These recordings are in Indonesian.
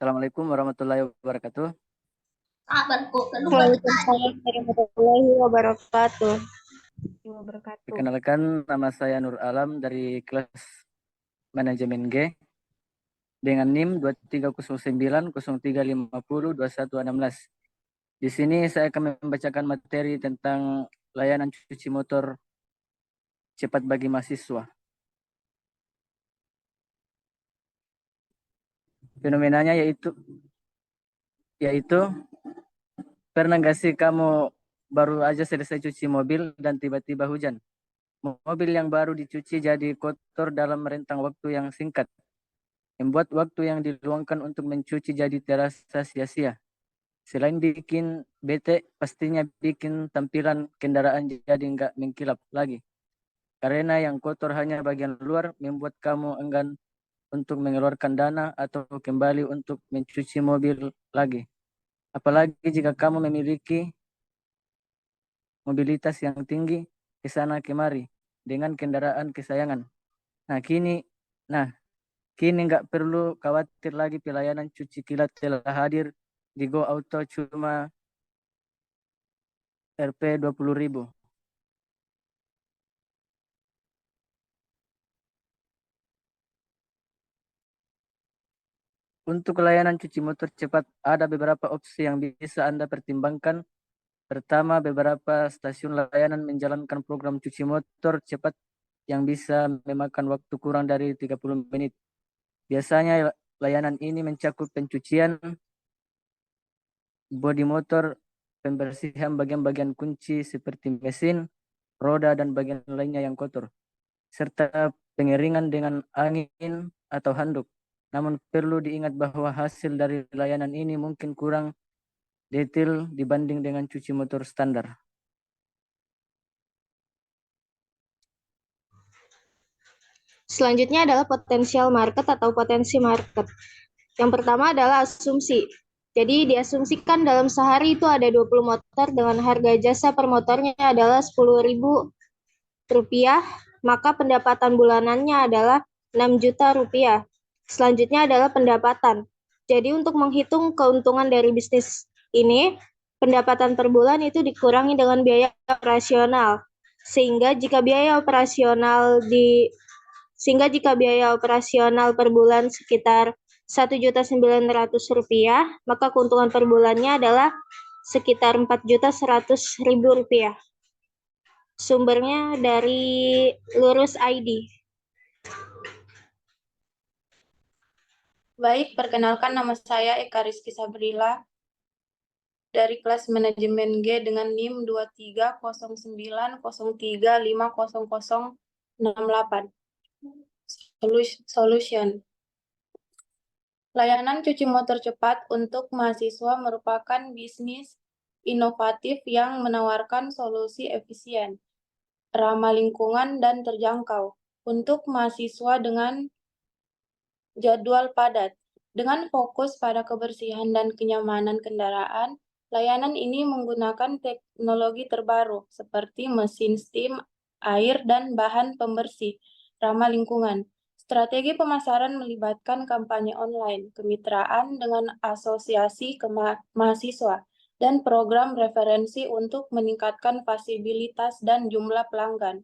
Assalamualaikum warahmatullahi wabarakatuh. Waalaikumsalam warahmatullahi wabarakatuh. Perkenalkan, nama saya Nur Alam dari kelas manajemen G dengan NIM 230903502116. Di sini saya akan membacakan materi tentang layanan cuci motor cepat bagi mahasiswa. Fenomenanya yaitu pernah nggak sih kamu baru aja selesai cuci mobil dan tiba-tiba hujan? Mobil yang baru dicuci jadi kotor dalam rentang waktu yang singkat, membuat waktu yang diluangkan untuk mencuci jadi terasa sia-sia. Selain bikin bete, pastinya bikin tampilan kendaraan jadi nggak mengkilap lagi. Karena yang kotor hanya bagian luar, membuat kamu enggan untuk mengeluarkan dana atau kembali untuk mencuci mobil lagi. Apalagi jika kamu memiliki mobilitas yang tinggi ke sana kemari dengan kendaraan kesayangan. Nah, nah, kini nggak perlu khawatir lagi, pelayanan cuci kilat telah hadir di Go Auto cuma Rp 20.000. Untuk layanan cuci motor cepat, ada beberapa opsi yang bisa Anda pertimbangkan. Pertama, beberapa stasiun layanan menjalankan program cuci motor cepat yang bisa memakan waktu kurang dari 30 menit. Biasanya layanan ini mencakup pencucian bodi motor, pembersihan bagian-bagian kunci seperti mesin, roda, dan bagian lainnya yang kotor, serta pengeringan dengan angin atau handuk. Namun perlu diingat bahwa hasil dari layanan ini mungkin kurang detail dibanding dengan cuci motor standar. Selanjutnya adalah potensial market atau potensi market. Yang pertama adalah asumsi. Jadi diasumsikan dalam sehari itu ada 20 motor dengan harga jasa per motornya adalah Rp10.000, maka pendapatan bulanannya adalah Rp6 juta. Selanjutnya adalah pendapatan. Jadi untuk menghitung keuntungan dari bisnis ini, pendapatan per bulan itu dikurangi dengan biaya operasional. Sehingga jika biaya operasional per bulan sekitar Rp1.900.000, maka keuntungan per bulannya adalah sekitar Rp4.100.000. Sumbernya dari Lurus ID. Baik, perkenalkan, nama saya Eka Rizky Sabrila dari kelas manajemen G dengan NIM 230903500068. Solution. Layanan cuci motor cepat untuk mahasiswa merupakan bisnis inovatif yang menawarkan solusi efisien, ramah lingkungan, dan terjangkau untuk mahasiswa dengan jadwal padat. Dengan fokus pada kebersihan dan kenyamanan kendaraan, layanan ini menggunakan teknologi terbaru seperti mesin steam, air, dan bahan pembersih ramah lingkungan. Strategi pemasaran melibatkan kampanye online, kemitraan dengan asosiasi mahasiswa, dan program referensi untuk meningkatkan fasilitas dan jumlah pelanggan.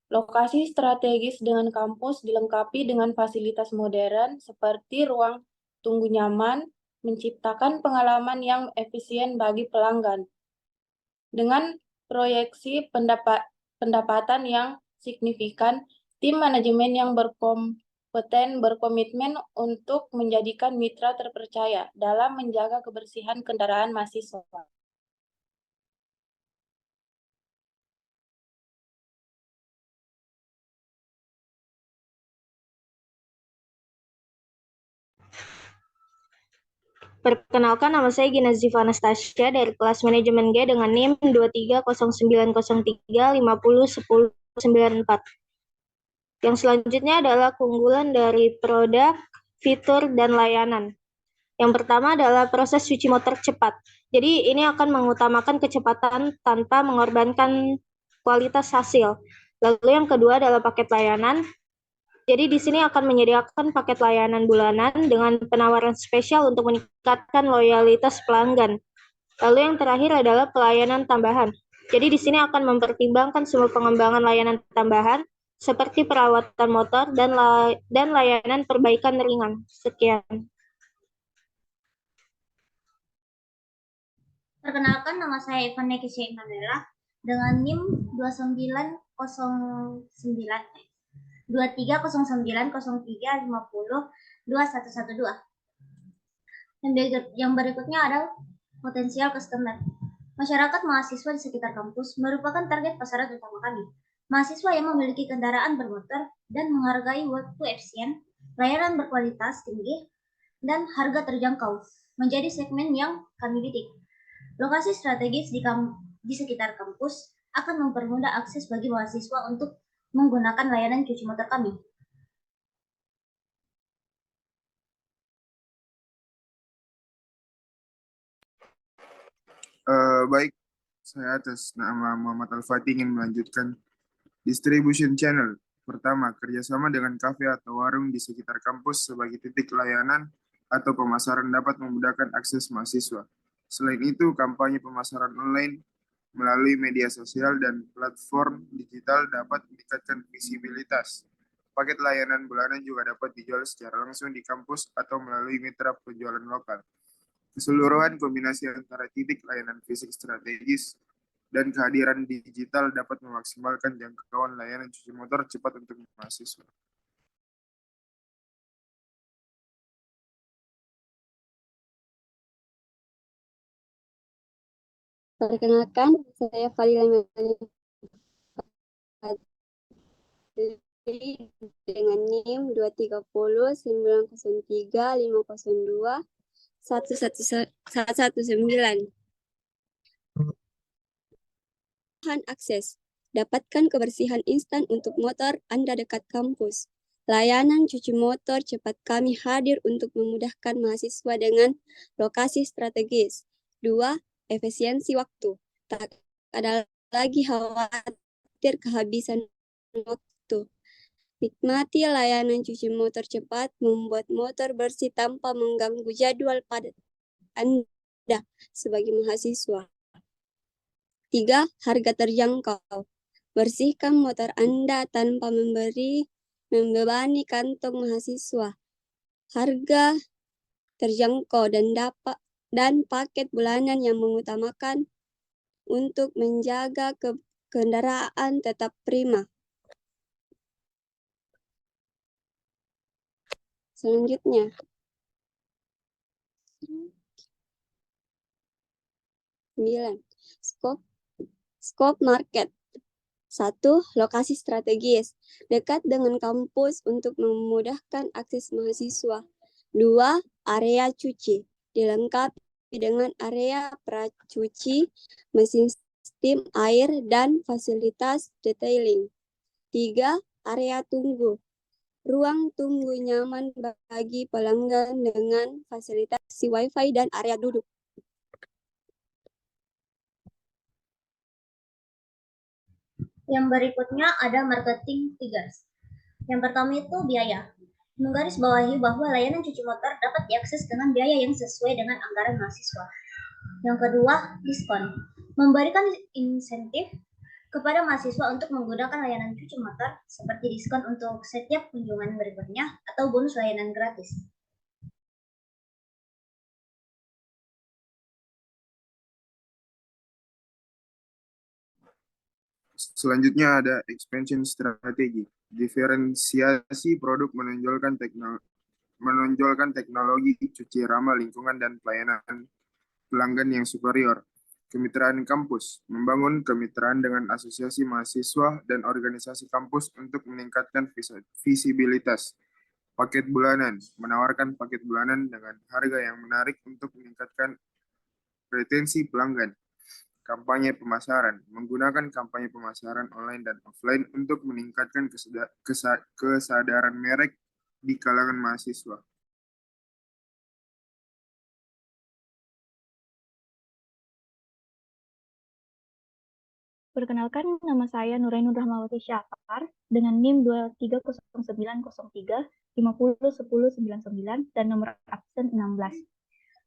Lokasi strategis dengan kampus dilengkapi dengan fasilitas modern seperti ruang tunggu nyaman, menciptakan pengalaman yang efisien bagi pelanggan. Dengan proyeksi pendapatan yang signifikan, tim manajemen yang berkompeten berkomitmen untuk menjadikan mitra terpercaya dalam menjaga kebersihan kendaraan mahasiswa. Perkenalkan, nama saya Gina Ziva Anastasia dari kelas manajemen G dengan NIM 230903501094. Yang selanjutnya adalah keunggulan dari produk, fitur, dan layanan. Yang pertama adalah proses cuci motor cepat. Jadi ini akan mengutamakan kecepatan tanpa mengorbankan kualitas hasil. Lalu yang kedua adalah paket layanan. Jadi di sini akan menyediakan paket layanan bulanan dengan penawaran spesial untuk meningkatkan loyalitas pelanggan. Lalu yang terakhir adalah pelayanan tambahan. Jadi di sini akan mempertimbangkan semua pengembangan layanan tambahan seperti perawatan motor dan layanan perbaikan ringan. Sekian. Perkenalkan, nama saya Evan Nekisya Emanuela dengan NIM 2909 230903502112. Yang berikutnya adalah potensial customer. Masyarakat mahasiswa di sekitar kampus merupakan target pasaran utama kami. Mahasiswa yang memiliki kendaraan bermotor dan menghargai waktu efisien, layanan berkualitas tinggi, dan harga terjangkau menjadi segmen yang kami bidik. Lokasi strategis di sekitar kampus akan mempermudah akses bagi mahasiswa untuk menggunakan layanan cuci motor kami. Baik, saya atas nama Muhammad Al-Fatih ingin melanjutkan distribution channel. Pertama, kerjasama dengan kafe atau warung di sekitar kampus sebagai titik layanan atau pemasaran dapat memudahkan akses mahasiswa. Selain itu, kampanye pemasaran online melalui media sosial dan platform digital dapat meningkatkan visibilitas. Paket layanan bulanan juga dapat dijual secara langsung di kampus atau melalui mitra penjualan lokal. Keseluruhan kombinasi antara titik layanan fisik strategis dan kehadiran digital dapat memaksimalkan jangkauan layanan cuci motor cepat untuk mahasiswa. Perkenalkan, saya Fadila dengan NIM 2309035021119. Akses. Dapatkan kebersihan instan untuk motor Anda dekat kampus. Layanan cuci motor cepat kami hadir untuk memudahkan mahasiswa dengan lokasi strategis. 2. Efisiensi waktu. Tak ada lagi khawatir kehabisan waktu. Nikmati layanan cuci motor cepat, membuat motor bersih tanpa mengganggu jadwal padat Anda sebagai mahasiswa. 3. Harga terjangkau. Bersihkan motor Anda tanpa membebani kantong mahasiswa. Harga terjangkau dan paket bulanan yang mengutamakan untuk menjaga kendaraan tetap prima. Selanjutnya, Scope market. 1. Lokasi strategis, dekat dengan kampus untuk memudahkan akses mahasiswa. 2. Area cuci, dilengkapi dengan area pracuci, mesin steam air, dan fasilitas detailing. 3. Area tunggu, ruang tunggu nyaman bagi pelanggan dengan fasilitas Wi-Fi dan area duduk. Yang berikutnya ada marketing figures. Yang pertama itu biaya. Menggarisbawahi bahwa layanan cuci motor dapat diakses dengan biaya yang sesuai dengan anggaran mahasiswa. Yang kedua, diskon. Memberikan insentif kepada mahasiswa untuk menggunakan layanan cuci motor seperti diskon untuk setiap kunjungan berikutnya atau bonus layanan gratis. Selanjutnya ada expansion strategi. Diferensiasi produk menonjolkan teknologi cuci ramah lingkungan dan pelayanan pelanggan yang superior. Kemitraan kampus, membangun kemitraan dengan asosiasi mahasiswa dan organisasi kampus untuk meningkatkan visibilitas. Paket bulanan, menawarkan paket bulanan dengan harga yang menarik untuk meningkatkan retensi pelanggan. Kampanye pemasaran, menggunakan kampanye pemasaran online dan offline untuk meningkatkan kesadaran merek di kalangan mahasiswa. Perkenalkan, nama saya Nurainur Rahmawati Syafar dengan NIM 230903 501099 dan nomor absen 16.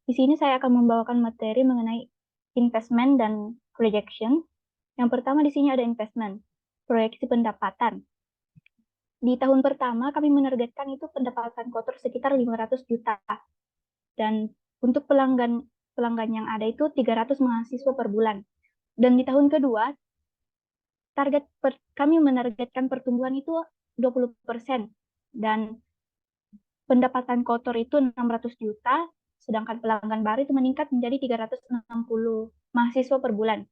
Di sini saya akan membawakan materi mengenai investment dan projection. Yang pertama di sini ada investment, proyeksi pendapatan. Di tahun pertama kami menargetkan itu pendapatan kotor sekitar 500 juta. Dan untuk pelanggan yang ada itu 300 mahasiswa per bulan. Dan di tahun kedua kami menargetkan pertumbuhan itu 20% dan pendapatan kotor itu 600 juta, sedangkan pelanggan baru itu meningkat menjadi 360 mahasiswa per bulan.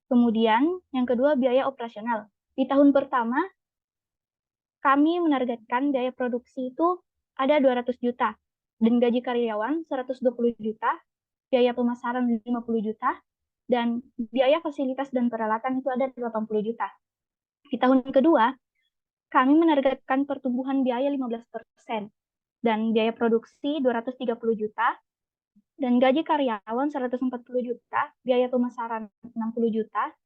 Kemudian yang kedua biaya operasional. Di tahun pertama kami menargetkan biaya produksi itu ada 200 juta dan gaji karyawan 120 juta, biaya pemasaran 50 juta, dan biaya fasilitas dan peralatan itu ada 80 juta. Di tahun kedua, kami menargetkan pertumbuhan biaya 15% dan biaya produksi 230 juta dan gaji karyawan 140 juta, biaya pemasaran 60 juta,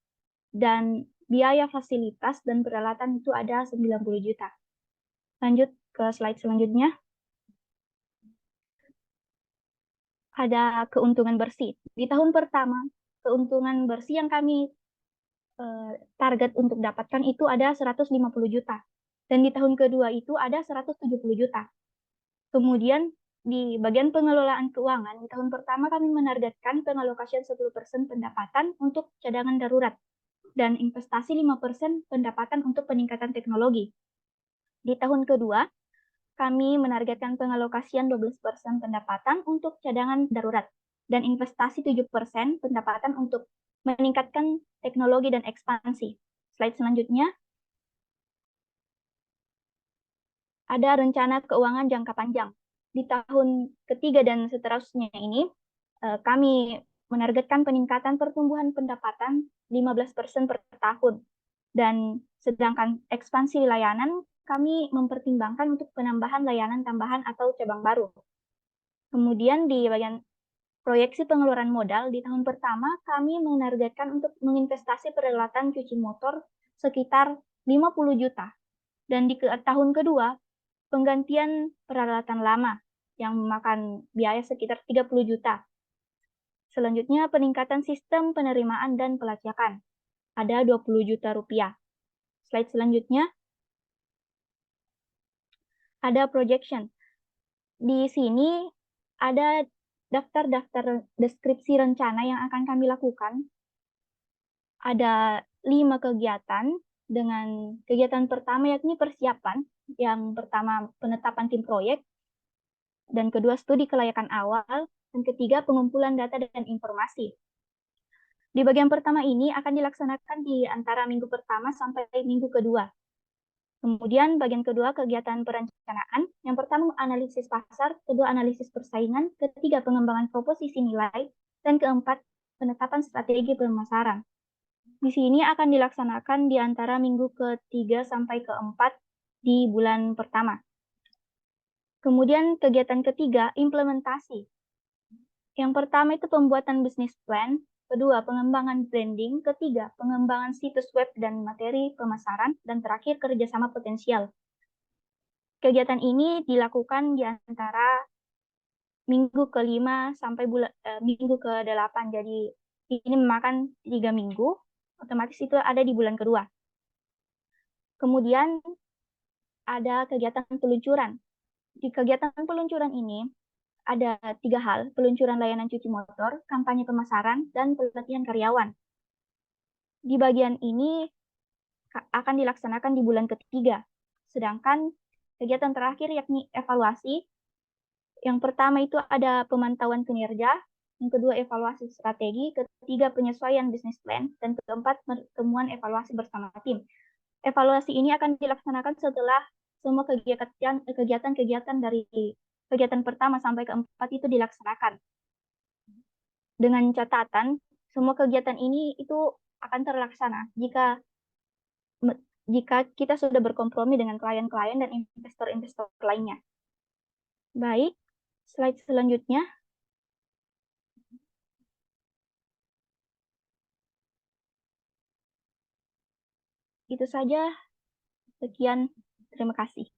dan biaya fasilitas dan peralatan itu ada 90 juta. Lanjut ke slide selanjutnya. Ada keuntungan bersih. Di tahun pertama, keuntungan bersih yang kami target untuk dapatkan itu ada 150 juta. Dan di tahun kedua itu ada 170 juta. Kemudian di bagian pengelolaan keuangan, di tahun pertama kami menargetkan pengalokasian 10% pendapatan untuk cadangan darurat dan investasi 5% pendapatan untuk peningkatan teknologi. Di tahun kedua, kami menargetkan pengalokasian 12% pendapatan untuk cadangan darurat dan investasi 7% pendapatan untuk meningkatkan teknologi dan ekspansi. Slide selanjutnya. Ada rencana keuangan jangka panjang. Di tahun ketiga dan seterusnya ini, kami menargetkan peningkatan pertumbuhan pendapatan 15% per tahun. Dan sedangkan ekspansi layanan, kami mempertimbangkan untuk penambahan layanan tambahan atau cabang baru. Kemudian di bagian proyeksi pengeluaran modal, di tahun pertama kami menargetkan untuk menginvestasi peralatan cuci motor sekitar 50 juta. Dan di tahun kedua, penggantian peralatan lama yang memakan biaya sekitar 30 juta. Selanjutnya, peningkatan sistem penerimaan dan pelacakan. Ada 20 juta rupiah. Slide selanjutnya. Ada projection. Di sini ada daftar-daftar deskripsi rencana yang akan kami lakukan. Ada 5 kegiatan dengan kegiatan pertama yakni persiapan, yang pertama penetapan tim proyek, dan kedua studi kelayakan awal, dan ketiga pengumpulan data dan informasi. Di bagian pertama ini akan dilaksanakan di antara minggu pertama sampai minggu kedua. Kemudian bagian kedua kegiatan perencanaan, yang pertama analisis pasar, kedua analisis persaingan, ketiga pengembangan proposisi nilai, dan keempat penetapan strategi pemasaran. Di sini akan dilaksanakan di antara minggu ke-3 sampai ke-4 di bulan pertama. Kemudian kegiatan ketiga, implementasi. Yang pertama itu pembuatan bisnis plan, kedua pengembangan branding, ketiga pengembangan situs web dan materi pemasaran, dan terakhir kerjasama potensial. Kegiatan ini dilakukan di antara minggu ke-5 sampai minggu ke-8, jadi ini memakan 3 minggu, otomatis itu ada di bulan kedua. Kemudian ada kegiatan peluncuran. Di kegiatan peluncuran ini ada 3 hal, peluncuran layanan cuci motor, kampanye pemasaran, dan pelatihan karyawan. Di bagian ini akan dilaksanakan di bulan ketiga. Sedangkan kegiatan terakhir yakni evaluasi. Yang pertama itu ada pemantauan kinerja, yang kedua evaluasi strategi, ketiga penyesuaian bisnis plan, dan keempat pertemuan evaluasi bersama tim. Evaluasi ini akan dilaksanakan setelah semua kegiatan-kegiatan dari kegiatan pertama sampai keempat itu dilaksanakan. Dengan catatan, semua kegiatan ini itu akan terlaksana jika kita sudah berkompromi dengan klien-klien dan investor-investor lainnya. Baik, slide selanjutnya. Itu saja. Sekian, terima kasih.